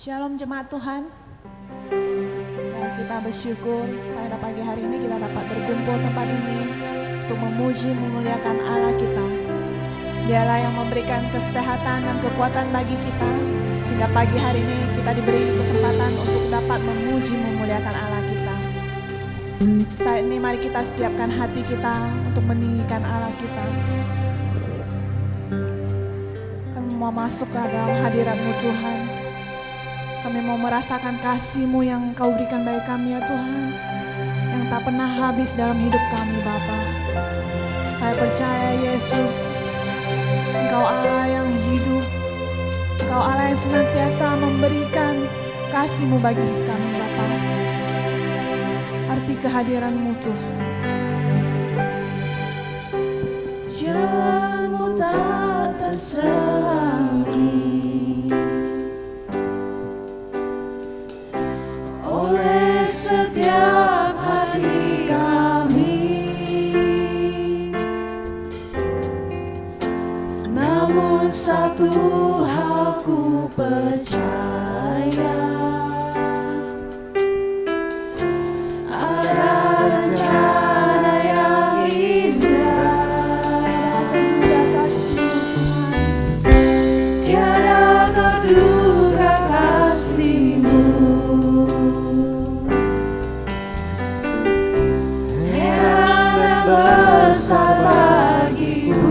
Shalom jemaat Tuhan. Dan kita bersyukur pada pagi hari ini kita dapat berkumpul tempat ini untuk memuji memuliakan Allah kita. Dialah yang memberikan kesehatan dan kekuatan bagi kita, sehingga pagi hari ini kita diberi kesempatan untuk dapat memuji memuliakan Allah kita. Saat ini mari kita siapkan hati kita untuk meninggikan Allah kita. Kami mau masuk ke dalam hadirat-Mu Tuhan. Kami mau merasakan kasih-Mu yang Kau berikan bagi kami ya Tuhan, yang tak pernah habis dalam hidup kami Bapa. Saya percaya Yesus, Engkau Allah yang hidup, Engkau Allah yang senantiasa memberikan kasih-Mu bagi kami Bapa. Arti kehadiran-Mu Tuhan. Jalan-Mu tak tersaingi oleh setiap hati kami, namun satu hal ku percaya, ada rencana yang indah, tiada terduga kasih-Mu. Besar bagiku,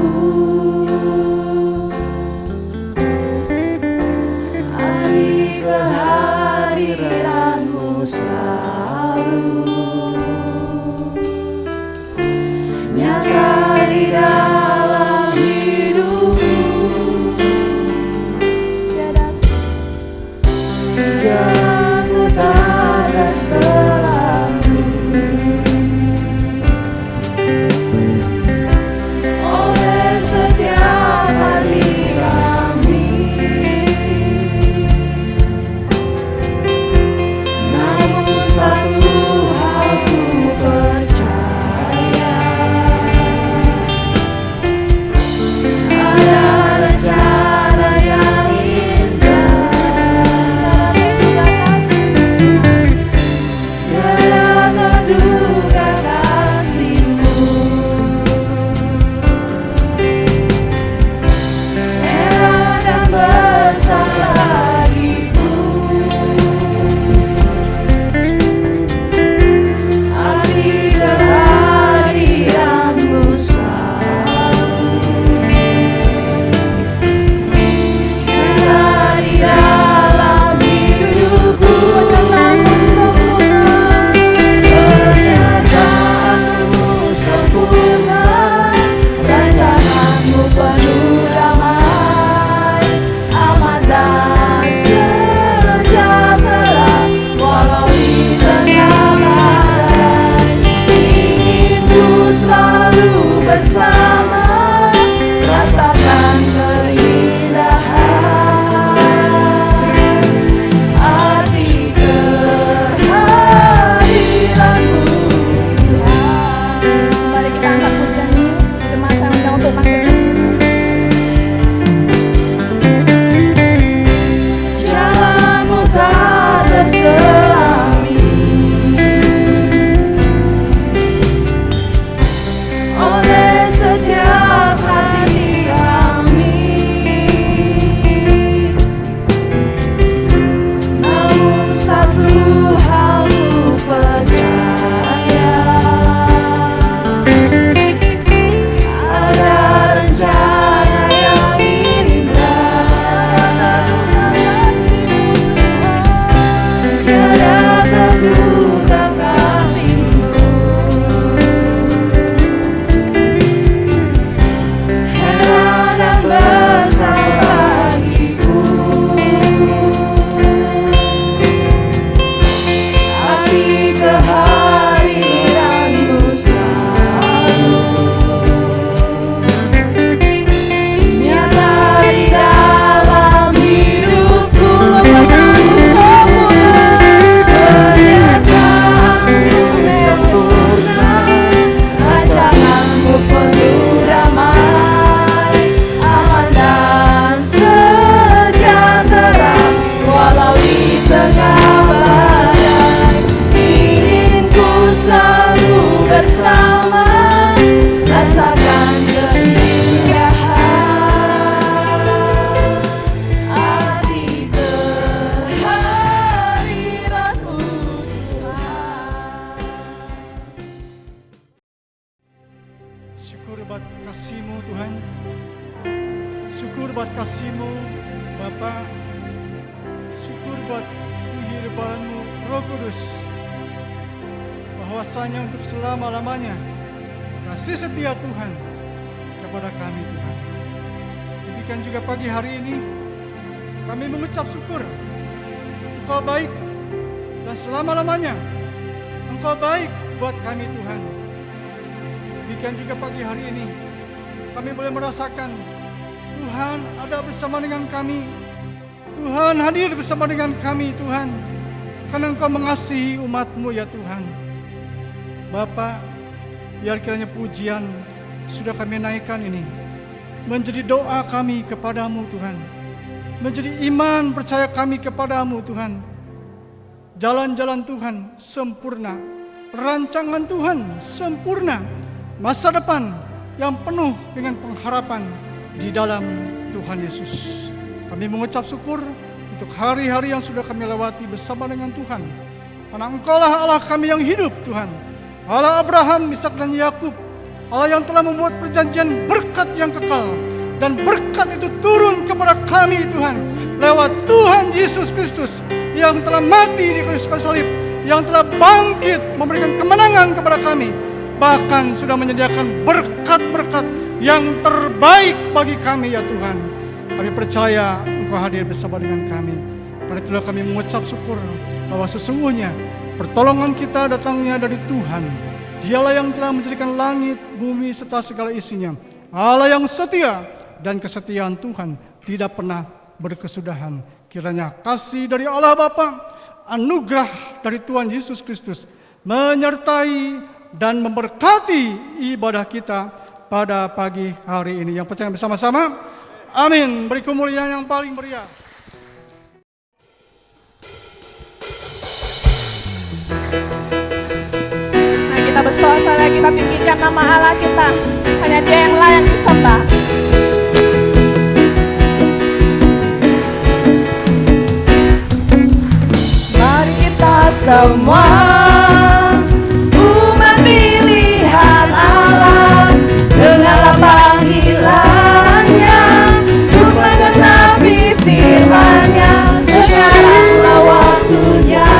hari Syukur buat kasih-Mu Tuhan. Syukur buat kasih-Mu Bapa. Syukur buat kehidupan-Mu Roh Kudus. Bahwasanya untuk selama-lamanya kasih setia Tuhan kepada kami Tuhan. Demikian juga pagi hari ini kami mengucap syukur. Engkau baik dan selama-lamanya Engkau baik buat kami Tuhan. Demikian juga pagi hari ini kami boleh merasakan Tuhan ada bersama dengan kami. Tuhan hadir bersama dengan kami Tuhan. Karena Engkau mengasihi umat-Mu ya Tuhan. Bapa, biar kiranya pujian sudah kami naikkan ini menjadi doa kami kepadamu Tuhan. Menjadi iman percaya kami kepadamu Tuhan. Jalan-jalan Tuhan sempurna. Rancangan Tuhan sempurna. Masa depan yang penuh dengan pengharapan di dalam Tuhan Yesus. Kami mengucap syukur untuk hari-hari yang sudah kami lewati bersama dengan Tuhan. Karena Engkaulah Allah kami yang hidup Tuhan. Allah Abraham, Ishak dan Yakub. Allah yang telah membuat perjanjian berkat yang kekal. Dan berkat itu turun kepada kami Tuhan. Lewat Tuhan Yesus Kristus yang telah mati di kayu salib. Yang telah bangkit memberikan kemenangan kepada kami. Bahkan sudah menyediakan berkat-berkat yang terbaik bagi kami ya Tuhan. Kami percaya Engkau hadir bersama dengan kami. Karena itulah kami mengucap syukur bahwa sesungguhnya pertolongan kita datangnya dari Tuhan. Dialah yang telah menjadikan langit, bumi serta segala isinya. Allah yang setia dan kesetiaan Tuhan tidak pernah berkesudahan. Kiranya kasih dari Allah Bapa, anugerah dari Tuhan Yesus Kristus menyertai dan memberkati ibadah kita pada pagi hari ini. Yang percaya bersama-sama, amin. Beri kemuliaan yang paling meriah. Nah, kita bersorak-sorai, kita tinggikan nama Allah kita. Hanya Dia yang layak disembah. Mari kita semua umat pilihan Allah, dengarlah panggilannya untuk menggenapi firman-Nya. Sekaranglah waktunya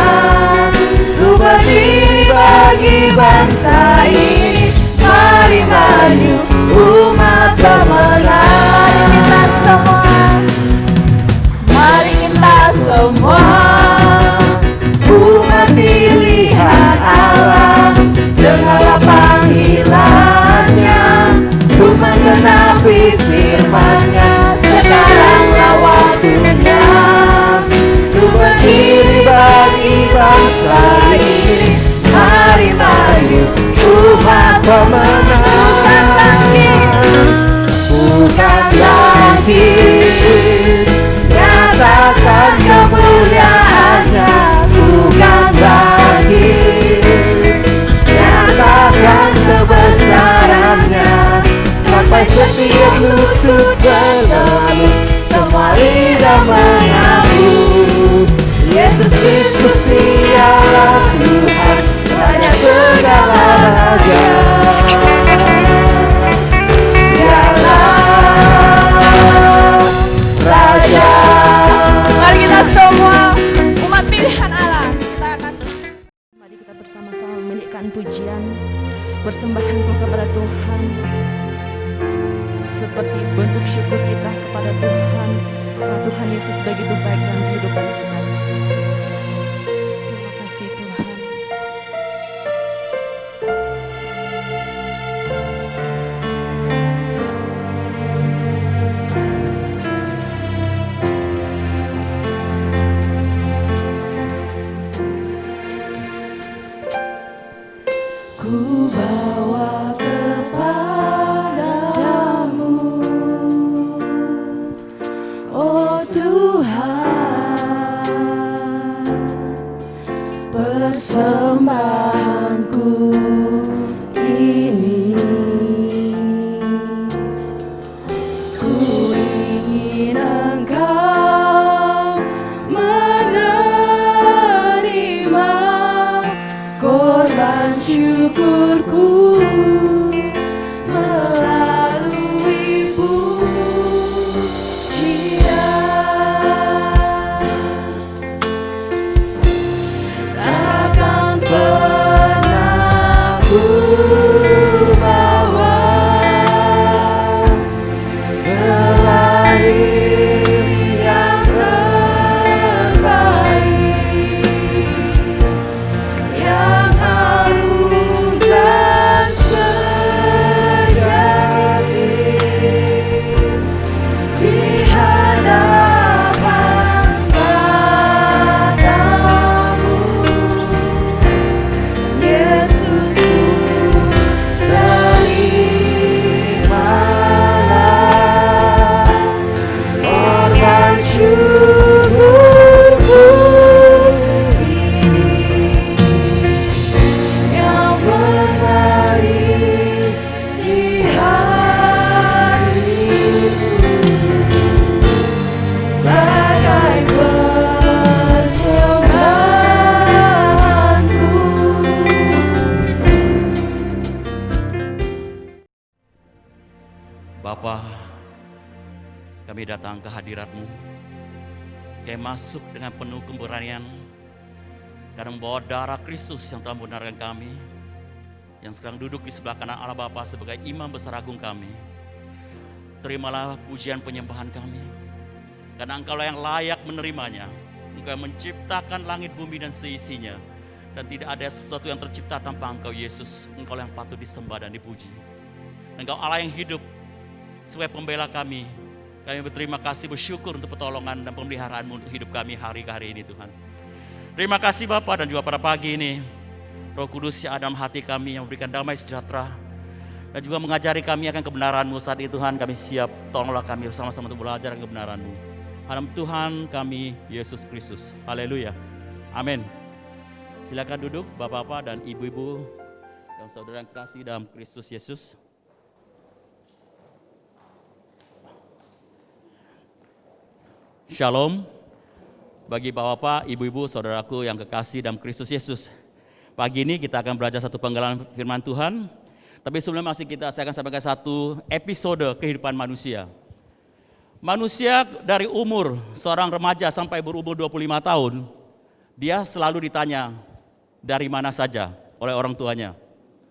untuk berdiri bagi bangsa ini. Mari maju umat pemenang. Kita semua, mari kita semua umat pilihan Allah, dengarlah panggilannya untuk menggenapi firman-Nya. Sekaranglah waktunya untuk berdiri bagi bangsa ini. Mari maju umat pemenang. Bukan bangkit, nyatakan kemuliaan-Nya. Bukan bangkit, nyatakan kebesaran-Nya. Sampai setiap lutut berlutut, semua lidah mengaku Yesus Kristus Dialah Tuhan, banyak segala raja. Dialah Raja. Mari kita semua umat pilihan Allah, mari kita bersama-sama menaikkan pujian, persembahan kepada Tuhan, seperti bentuk syukur kita kepada Tuhan. Tuhan Yesus begitu baik dalam kehidupan kita. Terima kasih Tuhan. Ku bawa kepadamu, oh Tuhan, Bapa, kami datang ke hadirat-Mu. Kami masuk dengan penuh keberanian karena membawa darah Kristus yang telah membenarkan kami, yang sekarang duduk di sebelah kanan Allah Bapa sebagai imam besar agung kami. Terimalah pujian penyembahan kami, karena Engkau yang layak menerimanya. Engkau yang menciptakan langit bumi dan seisinya, dan tidak ada sesuatu yang tercipta tanpa Engkau Yesus. Engkau yang patut disembah dan dipuji. Engkau Allah yang hidup sebagai pembela kami. Kami berterima kasih, bersyukur untuk pertolongan dan pemeliharaan-Mu untuk hidup kami hari ke hari ini Tuhan. Terima kasih Bapa, dan juga pada pagi ini Roh Kudus yang ada dalam hati kami yang memberikan damai sejahtera dan juga mengajari kami akan kebenaran-Mu saat ini Tuhan. Kami siap, tolonglah kami bersama-sama untuk belajar kebenaran-Mu. Dalam Tuhan kami Yesus Kristus. Haleluya. Amin. Silakan duduk Bapak-bapak dan Ibu-ibu dan saudara yang kasih dalam Kristus Yesus. Shalom bagi Bapak-bapak, Ibu-ibu, saudaraku yang kekasih dalam Kristus Yesus. Pagi ini kita akan belajar satu penggalan firman Tuhan. Tapi sebelum saya akan sampaikan satu episode kehidupan manusia. Manusia dari umur seorang remaja sampai berumur 25 tahun, dia selalu ditanya dari mana saja oleh orang tuanya.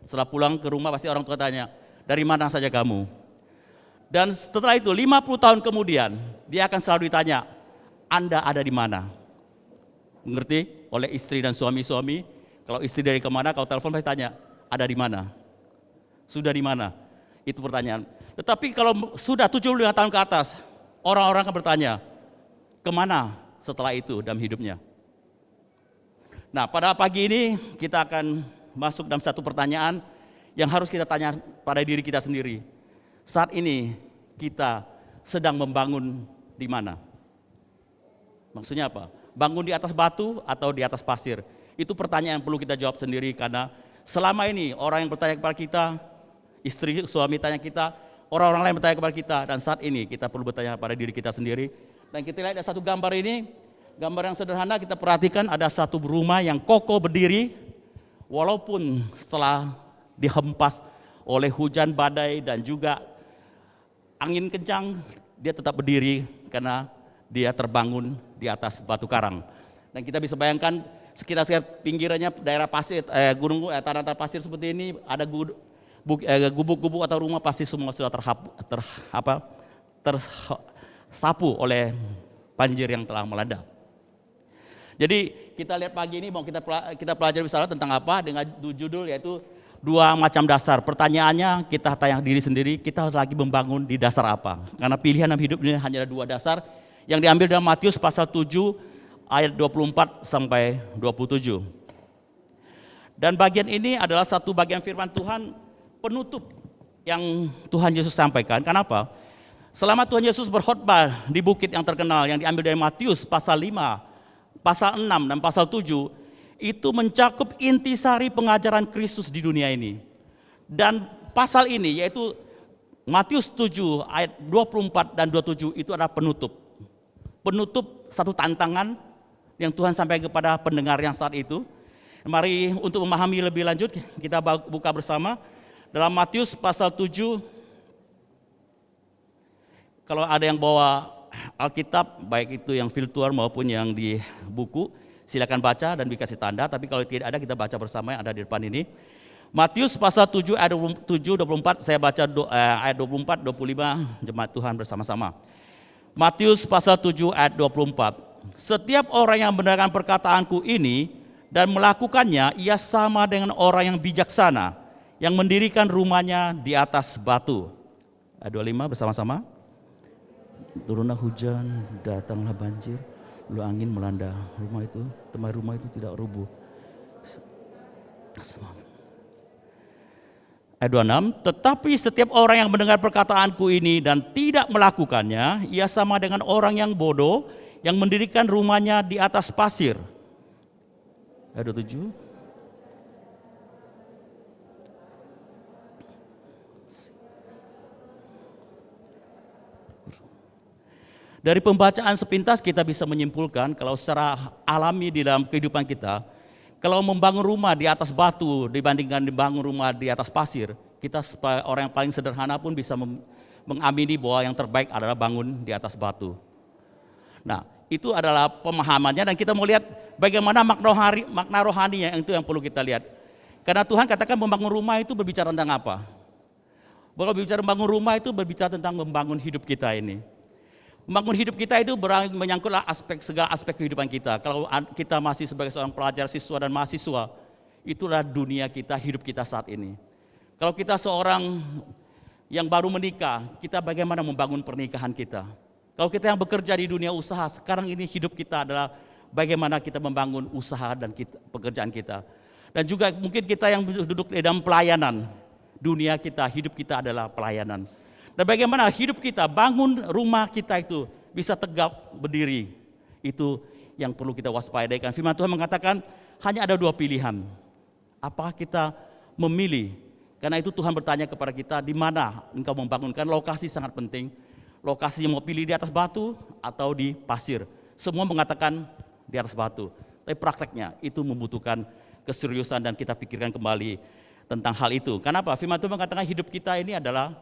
Setelah pulang ke rumah pasti orang tua tanya, dari mana saja kamu? Dan setelah itu 50 tahun kemudian dia akan selalu ditanya, Anda ada di mana? Mengerti? Oleh istri dan suami-suami. Kalau istri dari kemana, kalau telepon pasti tanya, ada di mana? Sudah di mana? Itu pertanyaan. Tetapi kalau sudah 75 tahun ke atas, orang-orang akan bertanya, kemana setelah itu dalam hidupnya? Nah, pada pagi ini kita akan masuk dalam satu pertanyaan yang harus kita tanya pada diri kita sendiri. Saat ini kita sedang membangun di mana? Maksudnya apa? Bangun di atas batu atau di atas pasir? Itu pertanyaan yang perlu kita jawab sendiri, karena selama ini orang yang bertanya kepada kita, istri, suami tanya kita, orang-orang lain bertanya kepada kita, dan saat ini kita perlu bertanya pada diri kita sendiri. Dan kita lihat ada satu gambar ini, gambar yang sederhana, kita perhatikan ada satu rumah yang kokoh berdiri, walaupun setelah dihempas oleh hujan badai dan juga angin kencang, dia tetap berdiri karena dia terbangun di atas batu karang. Dan kita bisa bayangkan sekitar pinggirannya daerah pasir, gunung, tanah pasir seperti ini, ada gubuk-gubuk atau rumah pasti semua sudah tersapu oleh banjir yang telah melanda. Jadi kita lihat pagi ini mau kita pelajari bersama tentang apa, dengan judul yaitu dua macam dasar. Pertanyaannya kita tanya diri sendiri, kita lagi membangun di dasar apa? Karena pilihan dalam hidup ini hanya ada dua dasar yang diambil dalam Matius pasal 7 ayat 24 sampai 27. Dan bagian ini adalah satu bagian firman Tuhan penutup yang Tuhan Yesus sampaikan. Kenapa? Selama Tuhan Yesus berkhotbah di bukit yang terkenal yang diambil dari Matius pasal 5, pasal 6 dan pasal 7, itu mencakup intisari pengajaran Kristus di dunia ini. Dan pasal ini yaitu Matius 7 ayat 24 dan 27 itu adalah penutup. Penutup satu tantangan yang Tuhan sampaikan kepada pendengar yang saat itu. Mari untuk memahami lebih lanjut kita buka bersama dalam Matius pasal 7. Kalau ada yang bawa Alkitab, baik itu yang virtual maupun yang di buku, silakan baca dan dikasih tanda, tapi kalau tidak ada kita baca bersama yang ada di depan ini. Matius pasal 7 ayat 7-24, saya baca ayat 24-25, jemaat Tuhan bersama-sama. Matius pasal 7 ayat 24. Setiap orang yang mendengarkan perkataanku ini dan melakukannya, ia sama dengan orang yang bijaksana, yang mendirikan rumahnya di atas batu. Ayat 25 bersama-sama. Turunlah hujan, datanglah banjir, lalu angin melanda rumah itu, tetapi rumah itu tidak rubuh. Ayat 26, tetapi setiap orang yang mendengar perkataanku ini dan tidak melakukannya, ia sama dengan orang yang bodoh yang mendirikan rumahnya di atas pasir. Ayat 27. Dari pembacaan sepintas kita bisa menyimpulkan kalau secara alami di dalam kehidupan kita, kalau membangun rumah di atas batu dibandingkan membangun rumah di atas pasir, kita orang yang paling sederhana pun bisa mengamini bahwa yang terbaik adalah bangun di atas batu. Nah, itu adalah pemahamannya, dan kita mau lihat bagaimana makna rohaninya, yang itu yang perlu kita lihat. Karena Tuhan katakan membangun rumah itu berbicara tentang apa? Kalau berbicara membangun rumah itu berbicara tentang membangun hidup kita ini. Membangun hidup kita itu menyangkutlah segala aspek kehidupan kita. Kalau kita masih sebagai seorang pelajar, siswa dan mahasiswa, itulah dunia kita, hidup kita saat ini. Kalau kita seorang yang baru menikah, kita bagaimana membangun pernikahan kita? Kalau kita yang bekerja di dunia usaha, sekarang ini hidup kita adalah bagaimana kita membangun usaha dan pekerjaan kita. Dan juga mungkin kita yang duduk di dalam pelayanan, dunia kita, hidup kita adalah pelayanan. Dan bagaimana hidup kita, bangun rumah kita itu bisa tegap berdiri. Itu yang perlu kita waspadai. Firman Tuhan mengatakan hanya ada dua pilihan. Apakah kita memilih? Karena itu Tuhan bertanya kepada kita, di mana engkau membangunkan? Lokasi sangat penting. Lokasi yang mau pilih di atas batu atau di pasir. Semua mengatakan di atas batu. Tapi prakteknya itu membutuhkan keseriusan dan kita pikirkan kembali tentang hal itu. Kenapa? Firman Tuhan mengatakan hidup kita ini adalah,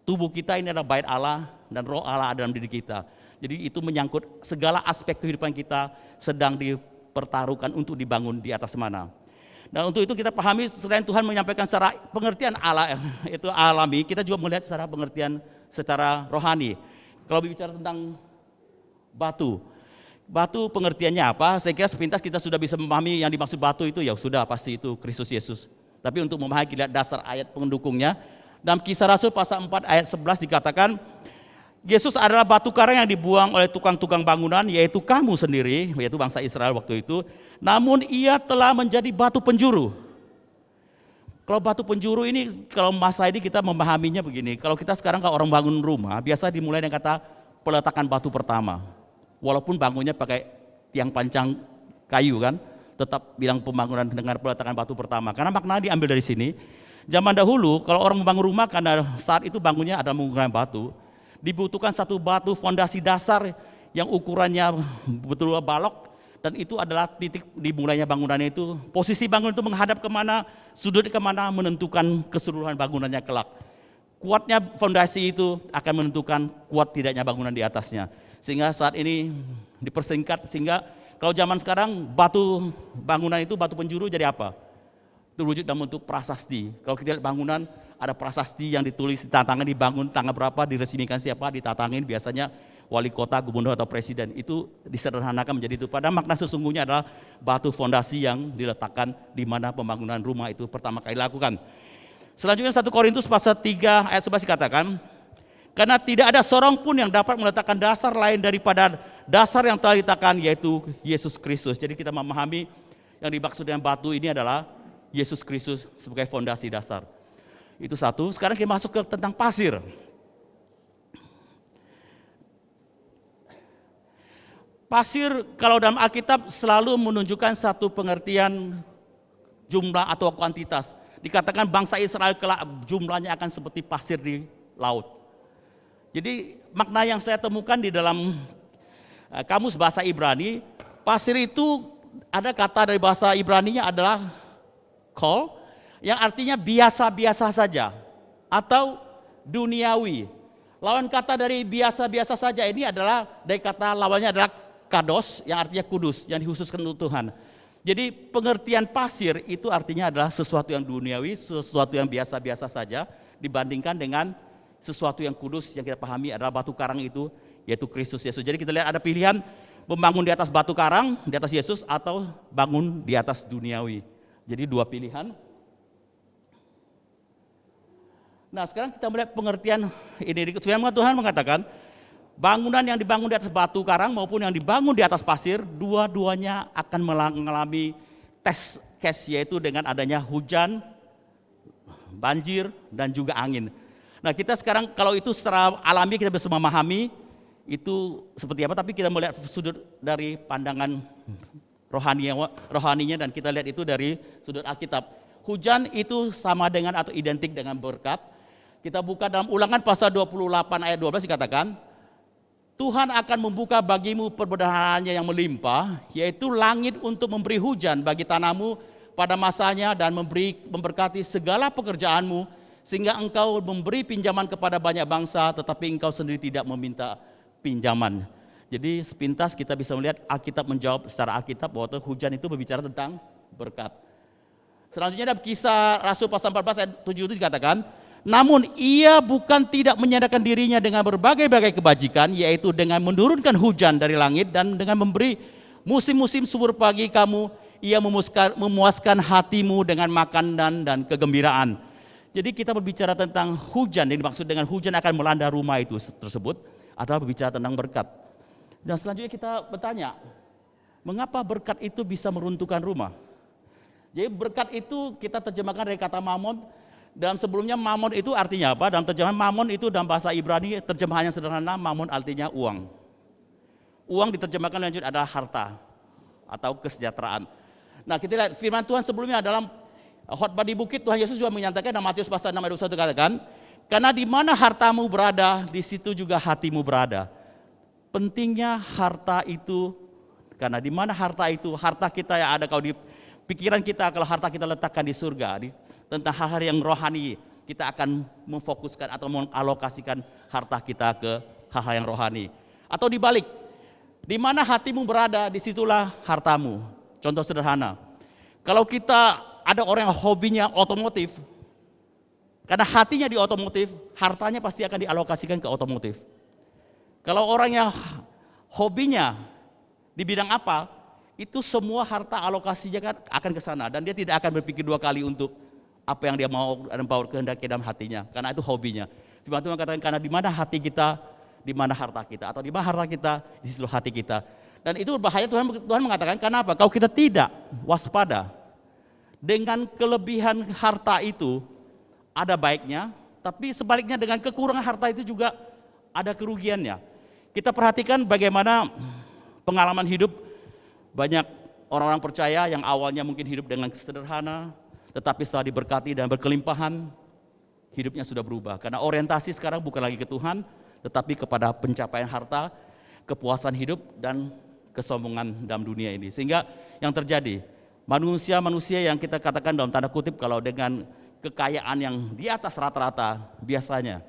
tubuh kita ini adalah bait Allah dan roh Allah ada dalam diri kita. Jadi itu menyangkut segala aspek kehidupan kita sedang dipertaruhkan untuk dibangun di atas mana. Dan untuk itu kita pahami, selain Tuhan menyampaikan secara pengertian Allah itu alami, kita juga melihat secara pengertian secara rohani. Kalau bicara tentang batu, batu pengertiannya apa? Saya kira sepintas kita sudah bisa memahami yang dimaksud batu itu, ya sudah pasti itu Kristus Yesus. Tapi untuk memahami, kita lihat dasar ayat pendukungnya. Dalam Kisah Rasul pasal 4 ayat 11 dikatakan, Yesus adalah batu karang yang dibuang oleh tukang-tukang bangunan, yaitu kamu sendiri, yaitu bangsa Israel waktu itu. Namun ia telah menjadi batu penjuru. Kalau batu penjuru ini, kalau masa ini kita memahaminya begini. Kalau kita sekarang kalau orang bangun rumah, biasa dimulai dengan kata peletakan batu pertama. Walaupun bangunnya pakai tiang pancang kayu kan, tetap bilang pembangunan dengan peletakan batu pertama. Karena maknanya diambil dari sini. Zaman dahulu kalau orang membangun rumah, karena saat itu bangunnya ada menggunakan batu, dibutuhkan satu batu fondasi dasar yang ukurannya betul balok, dan itu adalah titik dimulainya bangunannya itu. Posisi bangunan itu menghadap kemana, sudut kemana, menentukan keseluruhan bangunannya kelak. Kuatnya fondasi itu akan menentukan kuat tidaknya bangunan di atasnya. Sehingga saat ini dipersingkat, sehingga kalau zaman sekarang batu bangunan itu, batu penjuru jadi apa? Terwujud dalam bentuk prasasti. Kalau kita lihat bangunan, ada prasasti yang ditulis, ditatangin, dibangun tanggal berapa, diresmikan siapa, ditatangin biasanya wali kota, gubernur atau presiden. Itu disederhanakan menjadi itu. Padahal makna sesungguhnya adalah batu fondasi yang diletakkan di mana pembangunan rumah itu pertama kali dilakukan. Selanjutnya 1 Korintus pasal 3 ayat 11 dikatakan, karena tidak ada seorang pun yang dapat meletakkan dasar lain daripada dasar yang telah diletakkan, yaitu Yesus Kristus. Jadi kita memahami yang dimaksud dengan batu ini adalah Yesus Kristus sebagai fondasi dasar. Itu satu. Sekarang kita masuk ke tentang pasir. Pasir kalau dalam Alkitab selalu menunjukkan satu pengertian jumlah atau kuantitas. Dikatakan bangsa Israel kelak jumlahnya akan seperti pasir di laut. Jadi makna yang saya temukan di dalam kamus bahasa Ibrani, pasir itu ada kata dari bahasa Ibraninya adalah kol, yang artinya biasa-biasa saja atau duniawi. Lawan kata dari biasa-biasa saja ini adalah dari kata lawannya adalah kados, yang artinya kudus, yang dikhususkan untuk Tuhan. Jadi pengertian pasir itu artinya adalah sesuatu yang duniawi, sesuatu yang biasa-biasa saja dibandingkan dengan sesuatu yang kudus yang kita pahami adalah batu karang itu, yaitu Kristus Yesus. Jadi kita lihat ada pilihan membangun di atas batu karang, di atas Yesus, atau bangun di atas duniawi. Jadi dua pilihan. Nah sekarang kita melihat pengertian ini. Firman Tuhan mengatakan, bangunan yang dibangun di atas batu karang maupun yang dibangun di atas pasir, dua-duanya akan mengalami tes case, yaitu dengan adanya hujan, banjir, dan juga angin. Nah kita sekarang kalau itu secara alami kita bisa memahami itu seperti apa, tapi kita melihat sudut dari pandangan rohaninya, dan kita lihat itu dari sudut Alkitab. Hujan itu sama dengan atau identik dengan berkat. Kita buka dalam Ulangan pasal 28 ayat 12 dikatakan, Tuhan akan membuka bagimu perbendaharaan-Nya yang melimpah, yaitu langit untuk memberi hujan bagi tanahmu pada masanya dan memberkati segala pekerjaanmu sehingga engkau memberi pinjaman kepada banyak bangsa, tetapi engkau sendiri tidak meminta pinjaman. Jadi sepintas kita bisa melihat Alkitab menjawab secara Alkitab bahwa hujan itu berbicara tentang berkat. Selanjutnya ada Kisah Rasul pasal 14 ayat 7 itu dikatakan, namun ia bukan tidak menyadarkan dirinya dengan berbagai-bagai kebajikan, yaitu dengan menurunkan hujan dari langit dan dengan memberi musim-musim subur bagi kamu, ia memuaskan hatimu dengan makanan dan kegembiraan. Jadi kita berbicara tentang hujan, yang dimaksud dengan hujan akan melanda rumah itu tersebut adalah berbicara tentang berkat. Dan selanjutnya kita bertanya, mengapa berkat itu bisa meruntuhkan rumah? Jadi berkat itu kita terjemahkan dari kata mamon. Dalam sebelumnya mamon itu artinya apa? Dalam terjemahan mamon itu dalam bahasa Ibrani terjemahannya sederhana, mamon artinya uang. Uang diterjemahkan lanjut adalah harta atau kesejahteraan. Nah kita lihat firman Tuhan sebelumnya dalam khotbah di bukit, Tuhan Yesus juga menyatakan dalam Matius pasal 6 ayat 21 katakan, karena di mana hartamu berada, di situ juga hatimu berada. Pentingnya harta itu, karena di mana harta itu, harta kita yang ada kalau di pikiran kita, kalau harta kita letakkan di surga, tentang hal-hal yang rohani, kita akan memfokuskan atau mengalokasikan harta kita ke hal-hal yang rohani. Atau dibalik, di mana hatimu berada, disitulah hartamu. Contoh sederhana, kalau kita ada orang yang hobinya otomotif, karena hatinya di otomotif, hartanya pasti akan dialokasikan ke otomotif. Kalau orang yang hobinya di bidang apa, itu semua harta alokasinya kan akan ke sana dan dia tidak akan berpikir dua kali untuk apa yang dia mau dan bawa kehendaki dalam hatinya, karena itu hobinya. Firman Tuhan katakan, karena di mana hati kita, di mana harta kita, atau di mana harta kita, di situ hati kita. Dan itu berbahaya. Tuhan mengatakan, karena apa? Kalau kita tidak waspada dengan kelebihan harta itu, ada baiknya, tapi sebaliknya dengan kekurangan harta itu juga ada kerugiannya. Kita perhatikan bagaimana pengalaman hidup banyak orang-orang percaya yang awalnya mungkin hidup dengan sederhana, tetapi setelah diberkati dan berkelimpahan, hidupnya sudah berubah. Karena orientasi sekarang bukan lagi ke Tuhan, tetapi kepada pencapaian harta, kepuasan hidup, dan kesombongan dalam dunia ini. Sehingga yang terjadi, manusia-manusia yang kita katakan dalam tanda kutip kalau dengan kekayaan yang di atas rata-rata, biasanya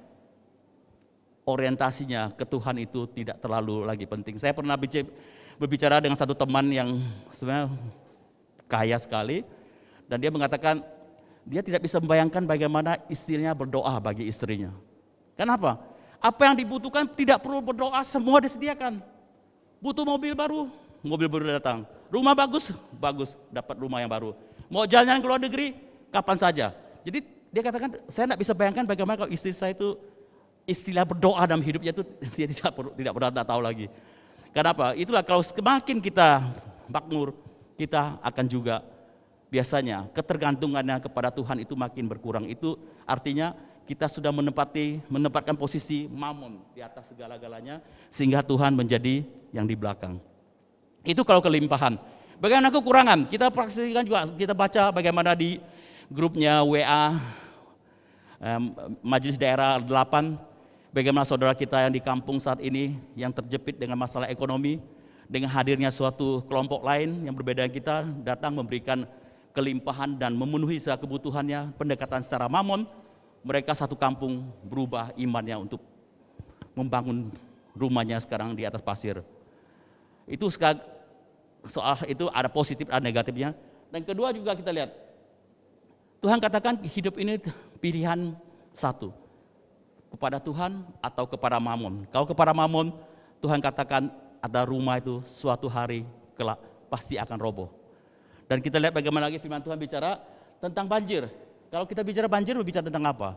orientasinya ke Tuhan itu tidak terlalu lagi penting. Saya pernah berbicara dengan satu teman yang sebenarnya kaya sekali, dan dia mengatakan dia tidak bisa membayangkan bagaimana istrinya berdoa bagi istrinya. Kenapa? Apa yang dibutuhkan tidak perlu berdoa, semua disediakan. Butuh mobil baru datang. Rumah bagus, dapat rumah yang baru. Mau jalan-jalan ke luar negeri, kapan saja. Jadi dia katakan, saya tidak bisa bayangkan bagaimana kalau istri saya itu istilah berdoa dalam hidupnya itu dia tidak pernah tahu lagi. Kenapa? Itulah kalau semakin kita makmur, kita akan juga biasanya ketergantungannya kepada Tuhan itu makin berkurang. Itu artinya kita sudah menempatkan posisi mamon di atas segala-galanya, sehingga Tuhan menjadi yang di belakang. Itu kalau kelimpahan. Bagaimana kekurangan? Kita praksikan juga, kita baca bagaimana di grupnya WA Majelis Daerah 8, bagaimana saudara kita yang di kampung saat ini yang terjepit dengan masalah ekonomi, dengan hadirnya suatu kelompok lain yang berbeda kita datang memberikan kelimpahan dan memenuhi segala kebutuhannya, pendekatan secara mamon, mereka satu kampung berubah imannya untuk membangun rumahnya sekarang di atas pasir. Itu soal itu ada positif, ada negatifnya. Dan kedua juga kita lihat, Tuhan katakan hidup ini pilihan satu, kepada Tuhan atau kepada mamon. Kalau kepada mamon, Tuhan katakan ada rumah itu suatu hari kelak pasti akan roboh. Dan kita lihat bagaimana lagi firman Tuhan bicara tentang banjir. Kalau kita bicara banjir, berbicara tentang apa?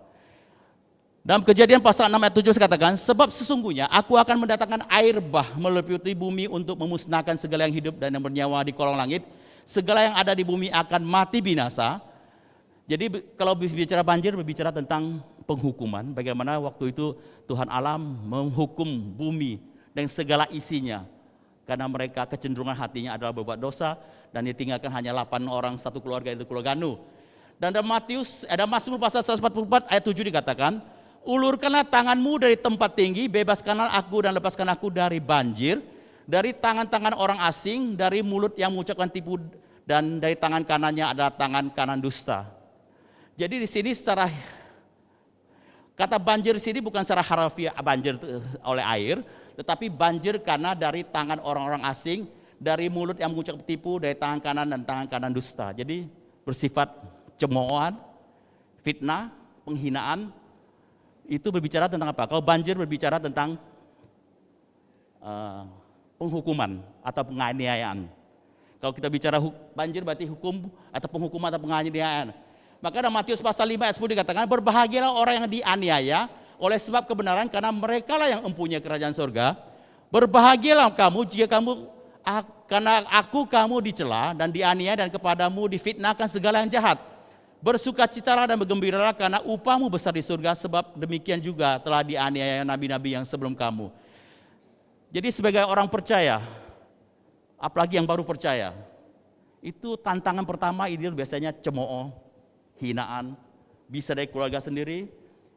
Dalam Kejadian pasal 6 ayat 7 katakan, sebab sesungguhnya aku akan mendatangkan air bah meliputi bumi untuk memusnahkan segala yang hidup dan yang bernyawa di kolong langit. Segala yang ada di bumi akan mati binasa. Jadi kalau bicara banjir, berbicara tentang penghukuman. Bagaimana waktu itu Tuhan alam menghukum bumi dan segala isinya. Karena mereka kecenderungan hatinya adalah berbuat dosa, dan ditinggalkan hanya 8 orang satu keluarga, itu keluarga Nuh. Dan dalam Mazmur pasal 144 ayat 7 dikatakan, ulurkanlah tanganmu dari tempat tinggi, bebaskanlah aku dan lepaskan aku dari banjir, dari tangan-tangan orang asing, dari mulut yang mengucapkan tipu, dan dari tangan kanannya adalah tangan kanan dusta. Jadi di sini secara Kata banjir sini bukan secara harfiah banjir oleh air, tetapi banjir karena dari tangan orang-orang asing, dari mulut yang mengucap tipu, dari tangan kanan dan tangan kanan dusta. Jadi bersifat cemoohan, fitnah, penghinaan. Itu berbicara tentang apa? Kalau banjir berbicara tentang penghukuman atau penganiayaan. Kalau kita bicara banjir berarti hukum atau penghukuman atau penganiayaan. Maka dalam Matius pasal 5 ayat 10 dikatakan, berbahagialah orang yang dianiaya oleh sebab kebenaran, karena mereka lah yang mempunyai kerajaan surga. Berbahagialah kamu jika karena aku kamu dicela dan dianiaya dan kepadamu difitnahkan segala yang jahat. Bersukacitalah dan bergembiralah karena upahmu besar di surga, sebab demikian juga telah dianiaya nabi-nabi yang sebelum kamu. Jadi sebagai orang percaya, apalagi yang baru percaya, itu tantangan pertama ini biasanya cemooh, hinaan, bisa dari keluarga sendiri,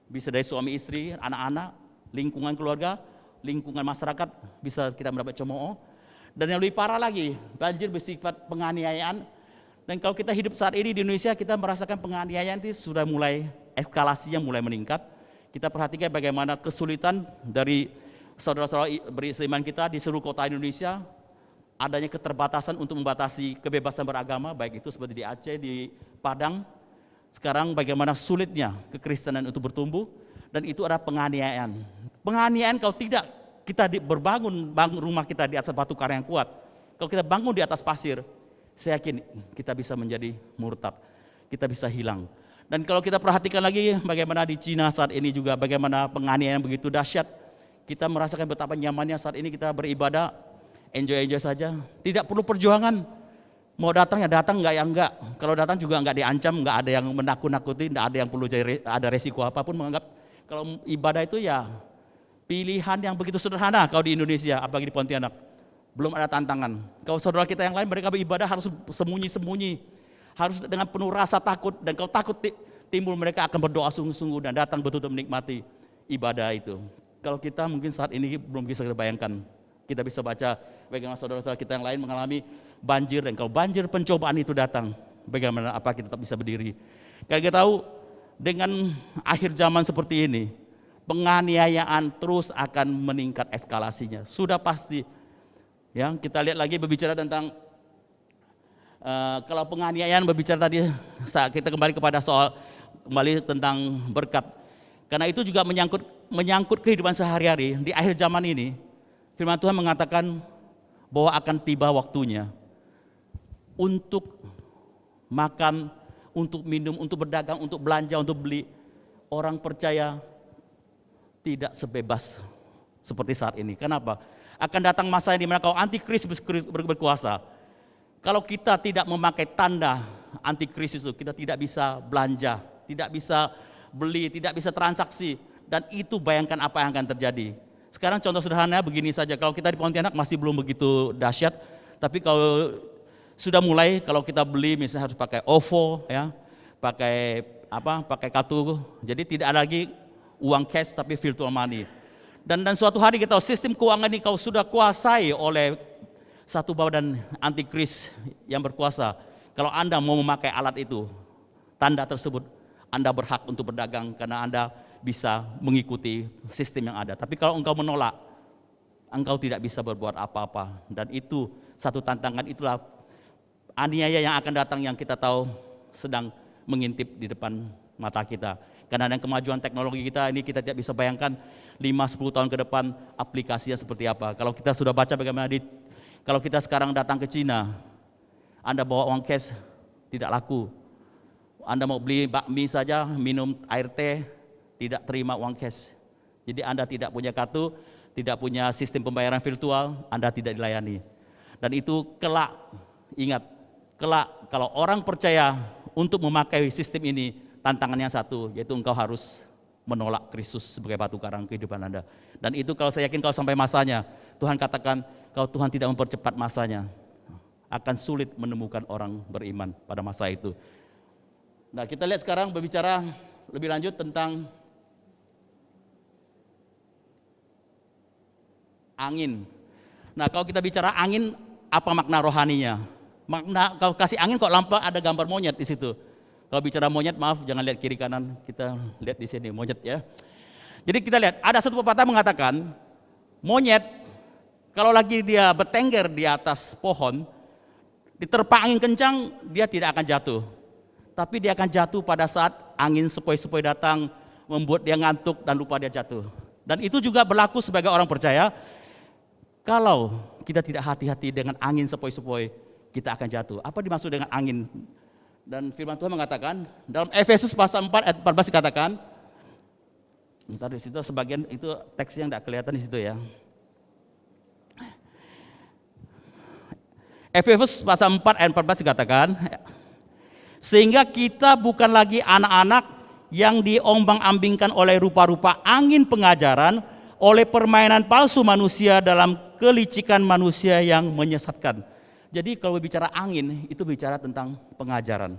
bisa dari suami istri, anak-anak, lingkungan keluarga, lingkungan masyarakat, bisa kita mendapat cemooh. Dan yang lebih parah lagi, banjir bersifat penganiayaan. Dan kalau kita hidup saat ini di Indonesia, kita merasakan penganiayaan itu sudah mulai eskalasinya mulai meningkat. Kita perhatikan bagaimana kesulitan dari saudara-saudara beriman kita di seluruh kota Indonesia, adanya keterbatasan untuk membatasi kebebasan beragama, baik itu seperti di Aceh, di Padang. Sekarang bagaimana sulitnya kekristenan untuk bertumbuh, dan itu adalah penganiayaan. Penganiayaan kalau tidak kita bangun rumah kita di atas batu karang yang kuat, kalau kita bangun di atas pasir, saya yakin kita bisa menjadi murtad, kita bisa hilang. Dan kalau kita perhatikan lagi bagaimana di Cina saat ini juga, bagaimana penganiayaan begitu dahsyat, kita merasakan betapa nyamannya saat ini kita beribadah, enjoy saja, tidak perlu perjuangan. Mau datang ya datang, enggak ya enggak. Kalau datang juga enggak diancam, enggak ada yang menakut-nakuti, enggak ada yang perlu ada resiko apapun, menganggap kalau ibadah itu ya pilihan yang begitu sederhana. Kalau di Indonesia, apalagi di Pontianak, belum ada tantangan. Kalau saudara kita yang lain, mereka beribadah harus sembunyi-sembunyi, harus dengan penuh rasa takut, dan kalau takut timbul, mereka akan berdoa sungguh-sungguh dan datang betul-betul menikmati ibadah itu. Kalau kita mungkin saat ini belum bisa kita bayangkan. Kita bisa baca bagaimana saudara-saudara kita yang lain mengalami banjir, dan kalau banjir pencobaan itu datang, bagaimana apa kita tetap bisa berdiri. Karena kita tahu dengan akhir zaman seperti ini, penganiayaan terus akan meningkat eskalasinya. Sudah pasti. Ya, kita lihat lagi berbicara tentang kalau penganiayaan berbicara tadi, saat kita kembali kepada soal kembali tentang berkat. Karena itu juga menyangkut kehidupan sehari-hari di akhir zaman ini. Firman Tuhan mengatakan bahwa akan tiba waktunya untuk makan, untuk minum, untuk berdagang, untuk belanja, untuk beli. Orang percaya tidak sebebas seperti saat ini. Kenapa? Akan datang masa di mana kalau antikris berkuasa. Kalau kita tidak memakai tanda antikris itu, kita tidak bisa belanja, tidak bisa beli, tidak bisa transaksi. Dan itu bayangkan apa yang akan terjadi. Sekarang contoh sederhana begini saja, kalau kita di Pontianak masih belum begitu dahsyat, tapi kalau sudah mulai, kalau kita beli misalnya harus pakai OVO, ya, pakai kartu, jadi tidak ada lagi uang cash tapi virtual money. Dan suatu hari kita tahu sistem keuangan ini kau sudah kuasai oleh satu badan antikris yang berkuasa. Kalau Anda mau memakai alat itu, tanda tersebut, Anda berhak untuk berdagang karena Anda bisa mengikuti sistem yang ada. Tapi kalau engkau menolak, engkau tidak bisa berbuat apa-apa. Dan itu satu tantangan, itulah aniaya yang akan datang yang kita tahu sedang mengintip di depan mata kita. Karena dengan kemajuan teknologi kita ini, kita tidak bisa bayangkan 5-10 tahun ke depan aplikasinya seperti apa. Kalau kita sudah baca bagaimana kalau kita sekarang datang ke Cina, Anda bawa uang cash tidak laku. Anda mau beli bakmi saja, minum air teh, tidak terima uang cash. Jadi Anda tidak punya kartu, tidak punya sistem pembayaran virtual, Anda tidak dilayani. Dan itu kelak, ingat, kelak kalau orang percaya untuk memakai sistem ini, tantangannya satu, yaitu engkau harus menolak Kristus sebagai batu karang kehidupan Anda. Dan itu kalau saya yakin kalau sampai masanya, Tuhan katakan, kalau Tuhan tidak mempercepat masanya, akan sulit menemukan orang beriman pada masa itu. Nah, kita lihat sekarang berbicara lebih lanjut tentang angin. Nah, kalau kita bicara angin, apa makna rohaninya? Makna kalau kasih angin kok lampu ada gambar monyet di situ. Kalau bicara monyet, maaf jangan lihat kiri kanan, kita lihat di sini monyet ya. Jadi kita lihat ada satu pepatah mengatakan monyet kalau lagi dia bertengger di atas pohon, diterpa angin kencang, dia tidak akan jatuh. Tapi dia akan jatuh pada saat angin sepoi-sepoi datang, membuat dia ngantuk dan lupa dia jatuh. Dan itu juga berlaku sebagai orang percaya, kalau kita tidak hati-hati dengan angin sepoi-sepoi, kita akan jatuh. Apa dimaksud dengan angin? Dan firman Tuhan mengatakan, dalam Efesus pasal 4 ayat 14 dikatakan, bentar di situ sebagian itu teks yang tidak kelihatan di situ ya. Efesus pasal 4 ayat 14 dikatakan, sehingga kita bukan lagi anak-anak yang diombang-ambingkan oleh rupa-rupa angin pengajaran, oleh permainan palsu manusia dalam kelicikan manusia yang menyesatkan. Jadi kalau bicara angin, itu bicara tentang pengajaran.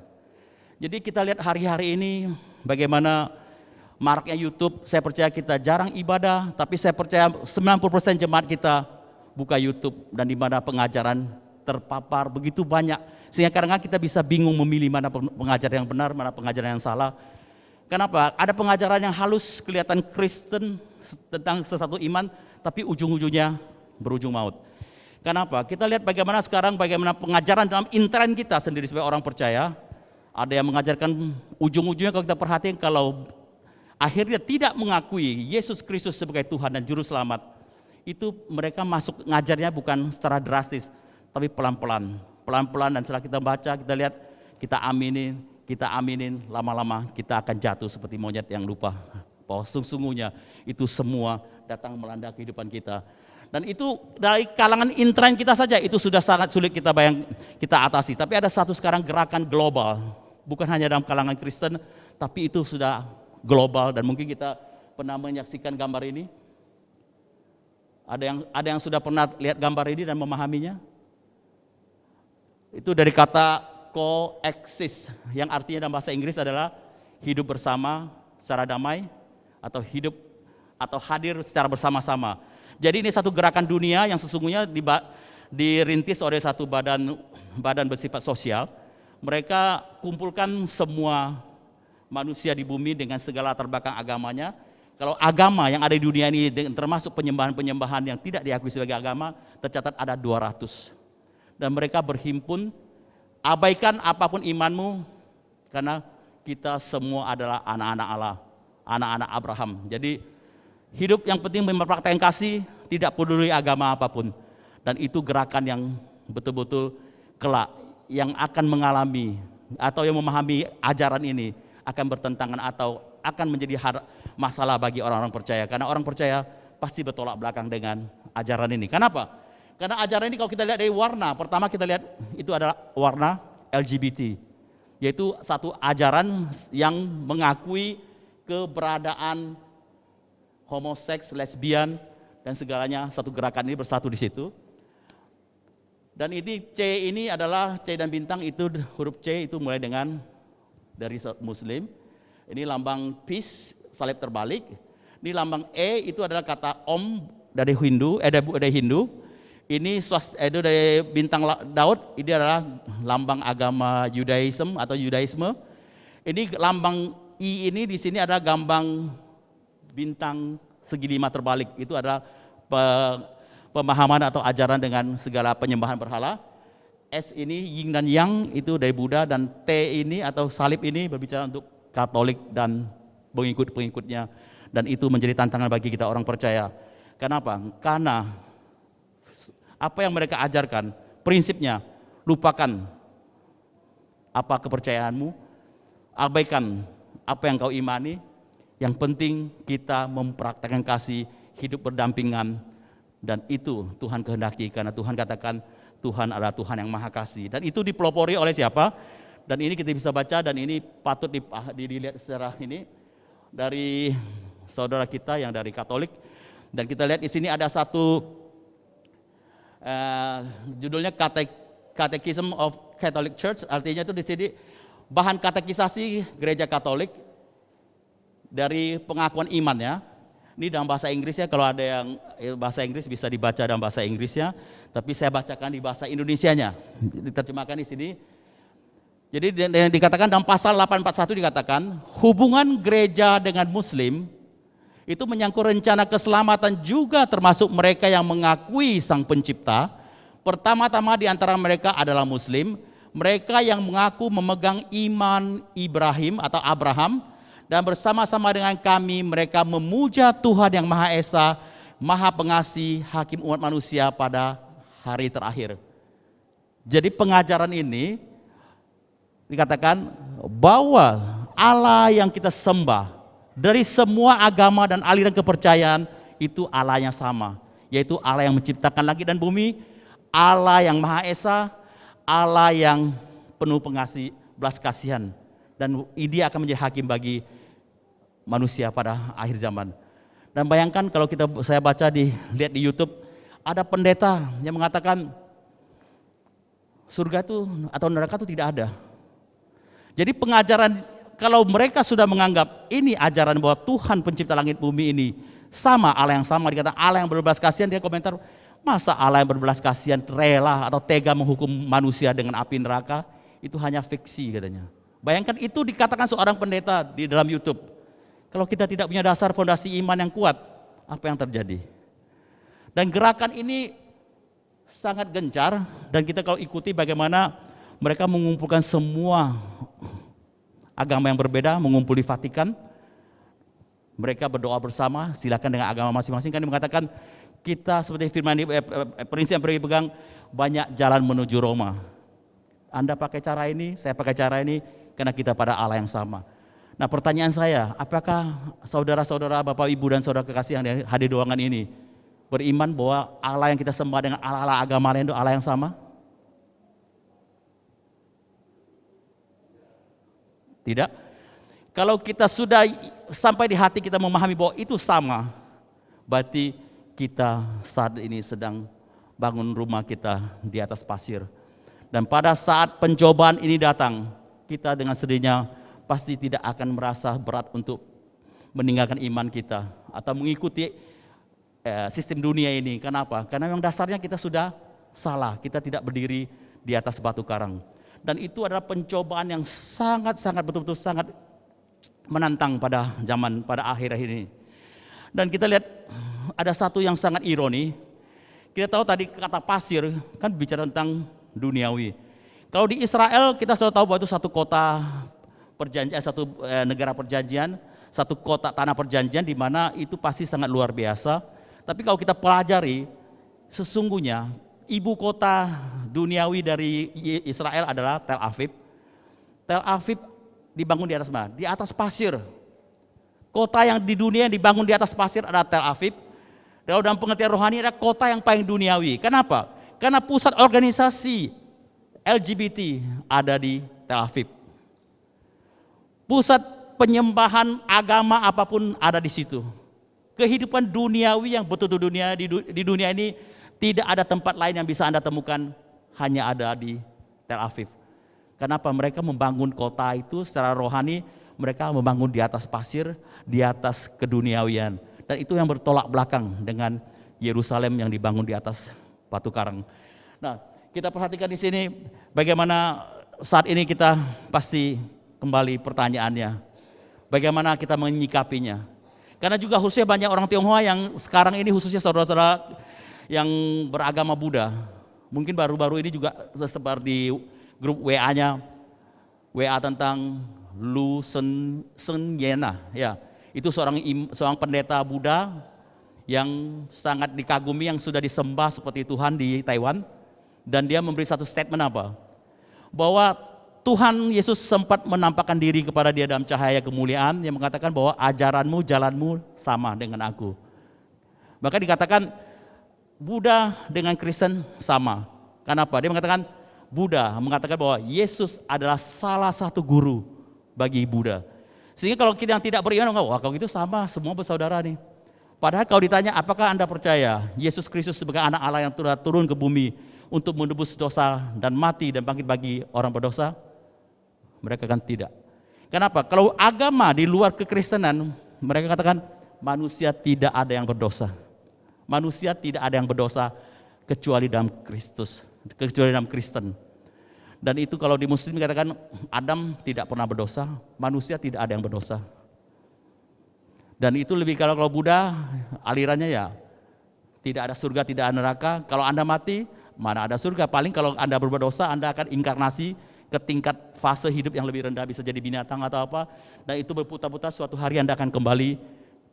Jadi kita lihat hari-hari ini bagaimana maraknya YouTube. Saya percaya kita jarang ibadah, tapi saya percaya 90% jemaat kita buka YouTube, dan di mana pengajaran terpapar begitu banyak, sehingga kadang-kadang kita bisa bingung memilih mana pengajaran yang benar, mana pengajaran yang salah. Kenapa? Ada pengajaran yang halus, kelihatan Kristen tentang sesuatu iman, tapi ujung-ujungnya berujung maut. Kenapa? Kita lihat bagaimana sekarang, bagaimana pengajaran dalam intern kita sendiri sebagai orang percaya. Ada yang mengajarkan ujung-ujungnya, kalau kita perhatiin, kalau akhirnya tidak mengakui Yesus Kristus sebagai Tuhan dan Juru Selamat, itu mereka masuk ngajarnya bukan secara drastis, tapi pelan-pelan, dan setelah kita baca, kita lihat, kita aminin, lama-lama kita akan jatuh seperti monyet yang lupa bahwa sesungguhnya itu semua datang melanda kehidupan kita. Dan itu dari kalangan intern kita saja itu sudah sangat sulit kita atasi. Tapi ada satu sekarang gerakan global, bukan hanya dalam kalangan Kristen, tapi itu sudah global, dan mungkin kita pernah menyaksikan gambar ini. Ada yang sudah pernah lihat gambar ini dan memahaminya? Itu dari kata coexist, yang artinya dalam bahasa Inggris adalah hidup bersama secara damai, atau hidup atau hadir secara bersama-sama. Jadi ini satu gerakan dunia yang sesungguhnya dirintis oleh satu badan bersifat sosial. Mereka kumpulkan semua manusia di bumi dengan segala latar belakang agamanya. Kalau agama yang ada di dunia ini termasuk penyembahan-penyembahan yang tidak diakui sebagai agama, tercatat ada 200. Dan mereka berhimpun, abaikan apapun imanmu, karena kita semua adalah anak-anak Allah, anak-anak Abraham. Jadi hidup yang penting mempraktikkan kasih, tidak peduli agama apapun. Dan itu gerakan yang betul-betul kelak, yang akan mengalami atau yang memahami ajaran ini akan bertentangan atau akan menjadi masalah bagi orang-orang percaya. Karena orang percaya pasti bertolak belakang dengan ajaran ini. Kenapa? Karena ajaran ini kalau kita lihat dari warna, pertama kita lihat itu adalah warna LGBT, yaitu satu ajaran yang mengakui keberadaan homoseks, lesbian, dan segalanya. Satu gerakan ini bersatu di situ. Dan ini C ini adalah C dan bintang, itu huruf C itu mulai dengan dari Muslim. Ini lambang peace, salib terbalik. Ini lambang E itu adalah kata Om dari Hindu, dari Hindu. Ini itu dari bintang Daud, ini adalah lambang agama Yudaisme atau Yudaisme. Ini lambang I ini di sini adalah gambang bintang segi 5 terbalik. Itu adalah pemahaman atau ajaran dengan segala penyembahan berhala. S ini Yin dan Yang, itu dari Buddha, dan T ini atau salib ini berbicara untuk Katolik dan pengikut-pengikutnya. Dan itu menjadi tantangan bagi kita orang percaya. Kenapa? Karena apa yang mereka ajarkan, prinsipnya, lupakan apa kepercayaanmu, abaikan apa yang kau imani, yang penting kita mempraktekkan kasih, hidup berdampingan, dan itu Tuhan kehendaki, karena Tuhan katakan Tuhan adalah Tuhan yang maha kasih, dan itu dipelopori oleh siapa? Dan ini kita bisa baca, dan ini patut dilihat secara ini dari saudara kita yang dari Katolik, dan kita lihat di sini ada satu judulnya Catechism of Catholic Church, artinya itu di sini bahan katekisasi gereja Katolik dari pengakuan iman ya. Ini dalam bahasa Inggris ya, kalau ada yang bahasa Inggris bisa dibaca dalam bahasa Inggrisnya, tapi saya bacakan di bahasa Indonesianya, diterjemahkan di sini. Jadi dikatakan dalam pasal 841 dikatakan hubungan gereja dengan Muslim itu menyangkut rencana keselamatan juga, termasuk mereka yang mengakui Sang Pencipta. Pertama-tama di antara mereka adalah Muslim, mereka yang mengaku memegang iman Ibrahim atau Abraham, dan bersama-sama dengan kami mereka memuja Tuhan yang Maha Esa, Maha Pengasih, Hakim umat manusia pada hari terakhir. Jadi pengajaran ini dikatakan bahwa Allah yang kita sembah dari semua agama dan aliran kepercayaan itu Allah yang sama, yaitu Allah yang menciptakan langit dan bumi, Allah yang Maha Esa, Allah yang penuh pengasih, belas kasihan, dan Dia akan menjadi hakim bagi manusia pada akhir zaman. Dan bayangkan kalau saya baca lihat di YouTube, ada pendeta yang mengatakan surga itu atau neraka itu tidak ada. Jadi pengajaran, kalau mereka sudah menganggap ini ajaran bahwa Tuhan pencipta langit bumi ini sama, Allah yang sama, dikatakan Allah yang berbelas kasihan, dia komentar, masa Allah yang berbelas kasihan rela atau tega menghukum manusia dengan api neraka? Itu hanya fiksi katanya. Bayangkan itu dikatakan seorang pendeta di dalam YouTube. Kalau kita tidak punya dasar fondasi iman yang kuat, apa yang terjadi? Dan gerakan ini sangat gencar, dan kita kalau ikuti bagaimana mereka mengumpulkan semua agama yang berbeda, mengumpul di Vatikan. Mereka berdoa bersama, silakan dengan agama masing-masing. Kan mengatakan kita seperti firman prinsip yang pegang, banyak jalan menuju Roma. Anda pakai cara ini, saya pakai cara ini, karena kita pada Allah yang sama. Nah pertanyaan saya, apakah saudara-saudara, Bapak, Ibu, dan saudara kekasih yang hadir di ruangan ini beriman bahwa Allah yang kita sembah dengan Allah agama lain itu Allah yang sama? Tidak. Kalau kita sudah sampai di hati kita memahami bahwa itu sama, berarti kita saat ini sedang bangun rumah kita di atas pasir. Dan pada saat pencobaan ini datang, kita dengan sendirinya pasti tidak akan merasa berat untuk meninggalkan iman kita atau mengikuti sistem dunia ini. Kenapa? Karena memang dasarnya kita sudah salah, kita tidak berdiri di atas batu karang. Dan itu adalah pencobaan yang sangat-sangat betul-betul sangat menantang pada akhir-akhir ini. Dan kita lihat ada satu yang sangat ironi. Kita tahu tadi kata pasir kan bicara tentang duniawi. Kalau di Israel kita sudah tahu bahwa itu satu kota perjanjian, satu negara perjanjian, satu kota tanah perjanjian di mana itu pasti sangat luar biasa. Tapi kalau kita pelajari, sesungguhnya ibu kota duniawi dari Israel adalah Tel Aviv. Tel Aviv dibangun di atas mana? Di atas pasir. Kota yang di dunia yang dibangun di atas pasir adalah Tel Aviv. Dan dalam pengertian rohani adalah kota yang paling duniawi. Kenapa? Karena pusat organisasi LGBT ada di Tel Aviv. Pusat penyembahan agama apapun ada di situ. Kehidupan duniawi yang betul-betul di dunia ini tidak ada tempat lain yang bisa Anda temukan, hanya ada di Tel Aviv. Kenapa? Mereka membangun kota itu secara rohani, mereka membangun di atas pasir, di atas keduniawian. Dan itu yang bertolak belakang dengan Yerusalem yang dibangun di atas batu karang. Nah, kita perhatikan di sini bagaimana saat ini kita pasti kembali pertanyaannya, bagaimana kita menyikapinya. Karena juga khususnya banyak orang Tionghoa yang sekarang ini, khususnya saudara-saudara yang beragama Buddha, mungkin baru-baru ini juga tersebar di grup WA-nya, WA tentang Lu Sen Yena, ya, itu seorang pendeta Buddha yang sangat dikagumi, yang sudah disembah seperti Tuhan di Taiwan, dan dia memberi satu statement apa? Bahwa Tuhan Yesus sempat menampakkan diri kepada dia dalam cahaya kemuliaan yang mengatakan bahwa ajaranmu, jalanmu sama dengan aku. Maka dikatakan Buddha dengan Kristen sama. Kenapa? Dia mengatakan Buddha mengatakan bahwa Yesus adalah salah satu guru bagi Buddha. Sehingga kalau kita yang tidak beriman, wah kalau gitu sama, semua bersaudara nih. Padahal kalau ditanya apakah Anda percaya Yesus Kristus sebagai anak Allah yang telah turun ke bumi untuk menebus dosa dan mati dan bangkit bagi orang berdosa? Mereka kan tidak. Kenapa? Kalau agama di luar kekristenan, mereka katakan manusia tidak ada yang berdosa. Manusia tidak ada yang berdosa kecuali dalam Kristus, kecuali dalam Kristen. Dan itu kalau di Muslim dikatakan Adam tidak pernah berdosa, manusia tidak ada yang berdosa. Dan itu lebih kalau Buddha alirannya ya tidak ada surga, tidak ada neraka. Kalau Anda mati, mana ada surga? Paling kalau Anda berbuat dosa, Anda akan inkarnasi ke tingkat fase hidup yang lebih rendah, bisa jadi binatang atau apa. Dan itu berputar-putar, suatu hari Anda akan kembali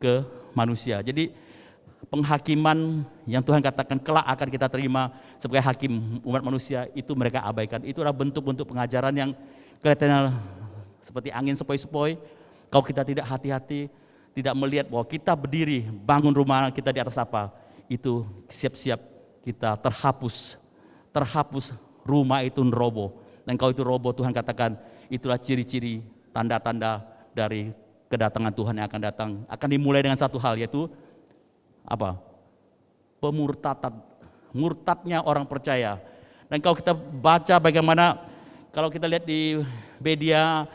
ke manusia. Jadi penghakiman yang Tuhan katakan kelak akan kita terima sebagai hakim umat manusia, itu mereka abaikan. Itu adalah bentuk-bentuk pengajaran yang kelihatannya seperti angin sepoi-sepoi. Kalau kita tidak hati-hati, tidak melihat bahwa kita berdiri, bangun rumah kita di atas apa, itu siap-siap kita terhapus rumah itu roboh. Dan kalau itu roboh, Tuhan katakan itulah ciri-ciri tanda-tanda dari kedatangan Tuhan yang akan datang. Akan dimulai dengan satu hal, yaitu apa? Pemurtatan, murtadnya orang percaya. Dan kalau kita baca bagaimana, kalau kita lihat di media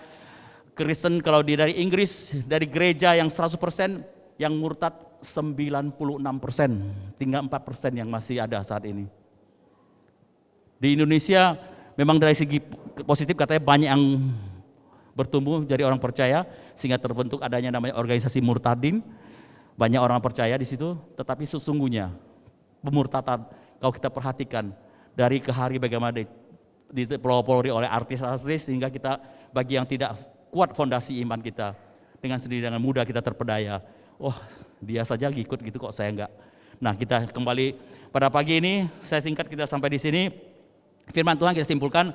Kristen, kalau dari Inggris, dari gereja yang 100%, yang murtad 96%, tinggal 4% yang masih ada saat ini. Di Indonesia memang dari segi positif katanya banyak yang bertumbuh jadi orang percaya, sehingga terbentuk adanya namanya organisasi murtadin. Banyak orang percaya di situ, tetapi sesungguhnya pemurtadan kalau kita perhatikan dari ke hari bagaimana dipelopori oleh artis-artis, sehingga kita bagi yang tidak kuat fondasi iman kita, dengan sendiri dengan mudah kita terpedaya. Oh, dia saja ikut gitu kok saya enggak. Nah, kita kembali pada pagi ini, saya singkat kita sampai di sini. Firman Tuhan kita simpulkan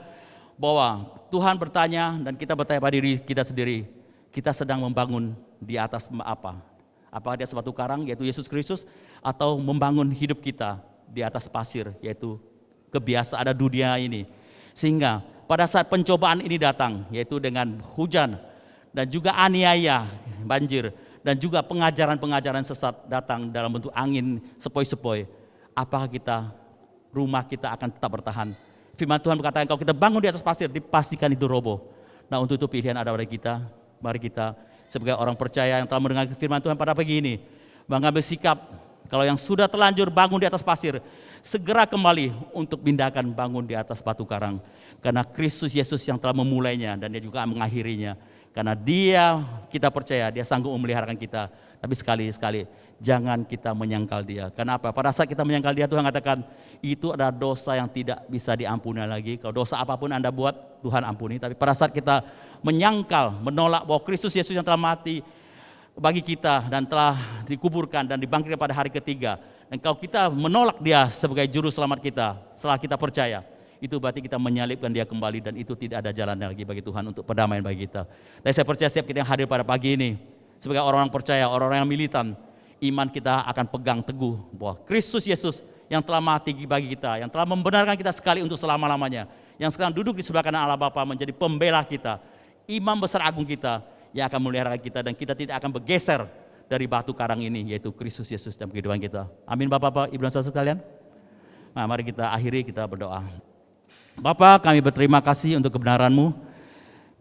bahwa Tuhan bertanya dan kita bertanya pada diri kita sendiri, kita sedang membangun di atas apa? Apakah di atas batu karang, yaitu Yesus Kristus, atau membangun hidup kita di atas pasir, yaitu kebiasaan dunia ini. Sehingga pada saat pencobaan ini datang, yaitu dengan hujan dan juga aniaya, banjir, dan juga pengajaran-pengajaran sesat datang dalam bentuk angin sepoi-sepoi, apakah rumah kita akan tetap bertahan? Firman Tuhan berkata, kalau kita bangun di atas pasir, dipastikan itu roboh. Nah, untuk itu pilihan ada pada kita. Mari kita sebagai orang percaya yang telah mendengar firman Tuhan pada pagi ini, mengambil sikap, kalau yang sudah terlanjur bangun di atas pasir, segera kembali untuk pindahkan bangun di atas batu karang. Karena Kristus Yesus yang telah memulainya dan dia juga mengakhirinya. Karena dia, kita percaya, dia sanggup memeliharakan kita. Tapi sekali-sekali jangan kita menyangkal dia. Kenapa? Pada saat kita menyangkal dia, Tuhan katakan itu adalah dosa yang tidak bisa diampuni lagi. Kalau dosa apapun Anda buat, Tuhan ampuni. Tapi pada saat kita menyangkal, menolak bahwa Kristus Yesus yang telah mati bagi kita dan telah dikuburkan dan dibangkitkan pada hari ketiga, dan kalau kita menolak dia sebagai juru selamat kita setelah kita percaya, itu berarti kita menyalibkan dia kembali, dan itu tidak ada jalan lagi bagi Tuhan untuk perdamaian bagi kita. Dan saya percaya setiap kita yang hadir pada pagi ini sebagai orang-orang percaya, orang-orang yang militan, iman kita akan pegang teguh bahwa Kristus Yesus yang telah mati bagi kita, yang telah membenarkan kita sekali untuk selama-lamanya, yang sekarang duduk di sebelah kanan Allah Bapa menjadi pembela kita, imam besar agung kita yang akan memelihara kita, dan kita tidak akan bergeser dari batu karang ini, yaitu Kristus Yesus dalam kehidupan kita. Amin Bapak-Bapak, Ibu dan Saudara sekalian. Nah, mari kita akhiri, kita berdoa. Bapa, kami berterima kasih untuk kebenaran-Mu.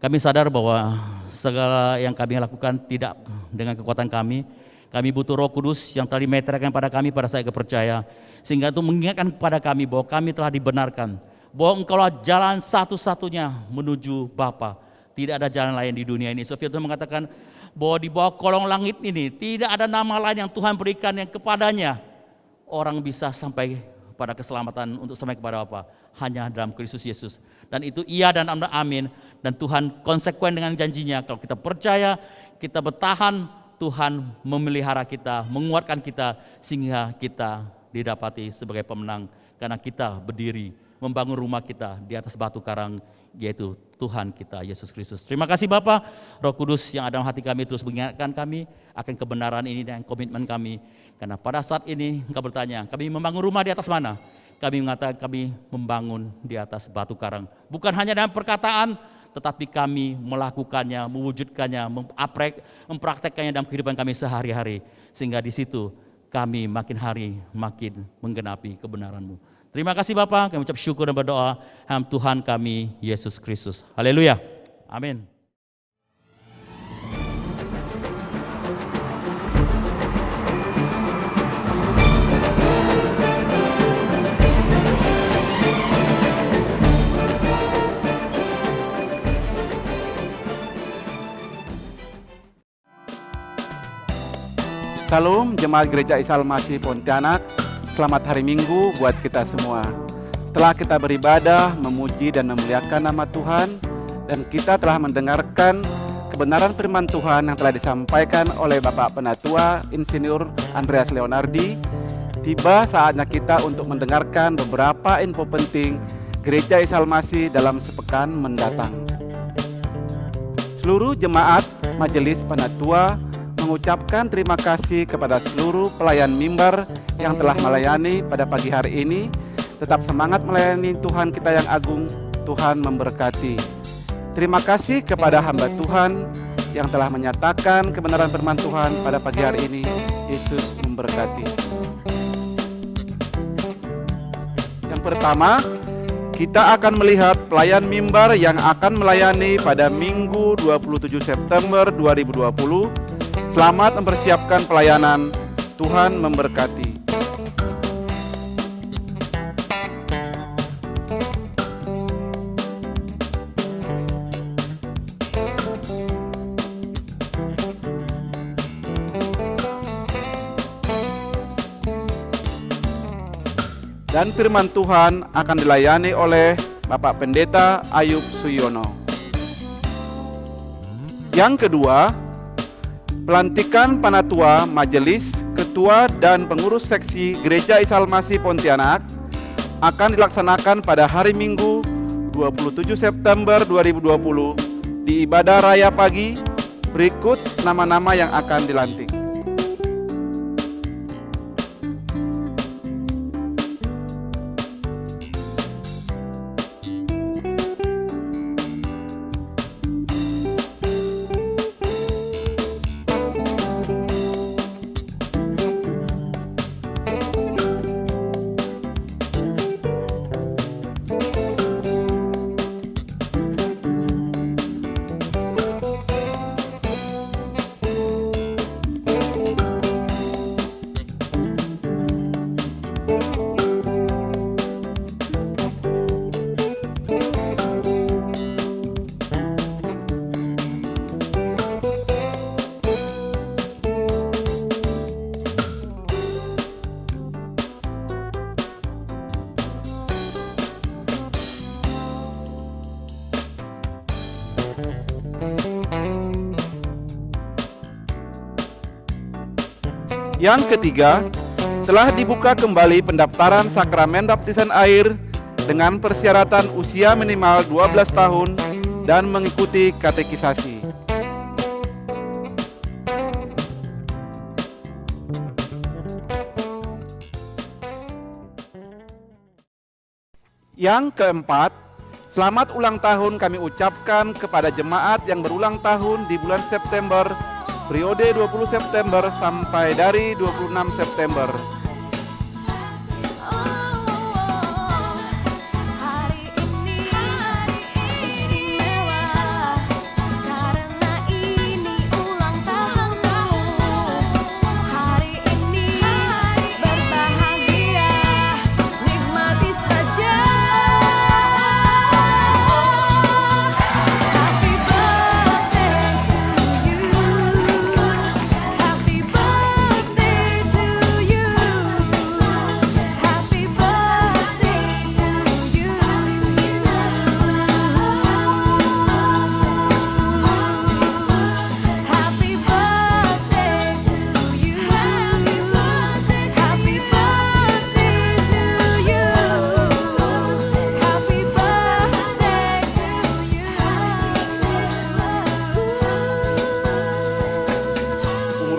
Kami sadar bahwa segala yang kami lakukan tidak dengan kekuatan kami. Kami butuh Roh Kudus yang telah dimeteraikan pada kami pada saat percaya, sehingga itu mengingatkan kepada kami bahwa kami telah dibenarkan, bahwa Engkaulah jalan satu-satunya menuju Bapa. Tidak ada jalan lain di dunia ini. Sebab Tuhan mengatakan bahwa di bawah kolong langit ini tidak ada nama lain yang Tuhan berikan yang kepadanya orang bisa sampai pada keselamatan untuk sampai kepada Bapa, hanya dalam Kristus Yesus. Dan itu iya dan amin. Dan Tuhan konsekuen dengan janjinya. Kalau kita percaya, kita bertahan, Tuhan memelihara kita, menguatkan kita, sehingga kita didapati sebagai pemenang. Karena kita berdiri, membangun rumah kita di atas batu karang, yaitu Tuhan kita, Yesus Kristus. Terima kasih Bapa, Roh Kudus yang ada dalam hati kami terus mengingatkan kami akan kebenaran ini dan komitmen kami. Karena pada saat ini Engkau bertanya, kami membangun rumah di atas mana? Kami mengatakan kami membangun di atas batu karang. Bukan hanya dalam perkataan, tetapi kami melakukannya, mewujudkannya, mempraktekkannya dalam kehidupan kami sehari-hari. Sehingga di situ kami makin hari makin menggenapi kebenaran-Mu. Terima kasih Bapa, kami ucap syukur dan berdoa dalam Tuhan kami, Yesus Kristus. Haleluya. Amin. Shalom Jemaat Gereja Isa Al-Masih Pontianak. Selamat hari Minggu buat kita semua. Setelah kita beribadah, memuji dan memuliakan nama Tuhan, dan kita telah mendengarkan kebenaran firman Tuhan yang telah disampaikan oleh Bapak Penatua Insinyur Andreas Leonardi, tiba saatnya kita untuk mendengarkan beberapa info penting Gereja Isa Al-Masih dalam sepekan mendatang. Seluruh jemaat Majelis Penatua mengucapkan terima kasih kepada seluruh pelayan mimbar yang telah melayani pada pagi hari ini. Tetap semangat melayani Tuhan kita yang agung. Tuhan memberkati. Terima kasih kepada hamba Tuhan yang telah menyatakan kebenaran firman Tuhan pada pagi hari ini. Yesus memberkati. Yang pertama, kita akan melihat pelayan mimbar yang akan melayani pada Minggu 27 September 2020. Selamat mempersiapkan pelayanan. Tuhan memberkati. Dan firman Tuhan akan dilayani oleh Bapak Pendeta Ayub Suyono. Yang kedua, pelantikan Panatua, Majelis, Ketua dan Pengurus Seksi Gereja Isa Al-Masih Pontianak akan dilaksanakan pada hari Minggu 27 September 2020 di ibadah raya pagi. Berikut nama-nama yang akan dilantik. Yang ketiga, telah dibuka kembali pendaftaran sakramen baptisan air dengan persyaratan usia minimal 12 tahun dan mengikuti katekisasi. Yang keempat, selamat ulang tahun kami ucapkan kepada jemaat yang berulang tahun di bulan September, periode 20 September sampai dari 26 September.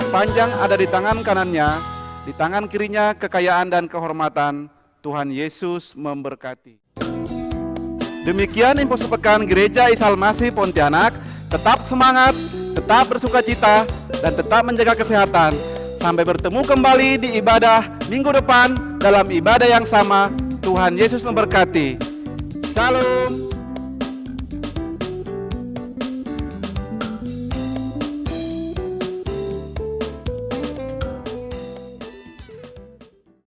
Panjang ada di tangan kanannya, di tangan kirinya kekayaan dan kehormatan. Tuhan Yesus memberkati. Demikian info sepekan Gereja Isa Al-Masih Pontianak. Tetap semangat, tetap bersukacita, dan tetap menjaga kesehatan. Sampai bertemu kembali di ibadah minggu depan dalam ibadah yang sama. Tuhan Yesus memberkati. Shalom.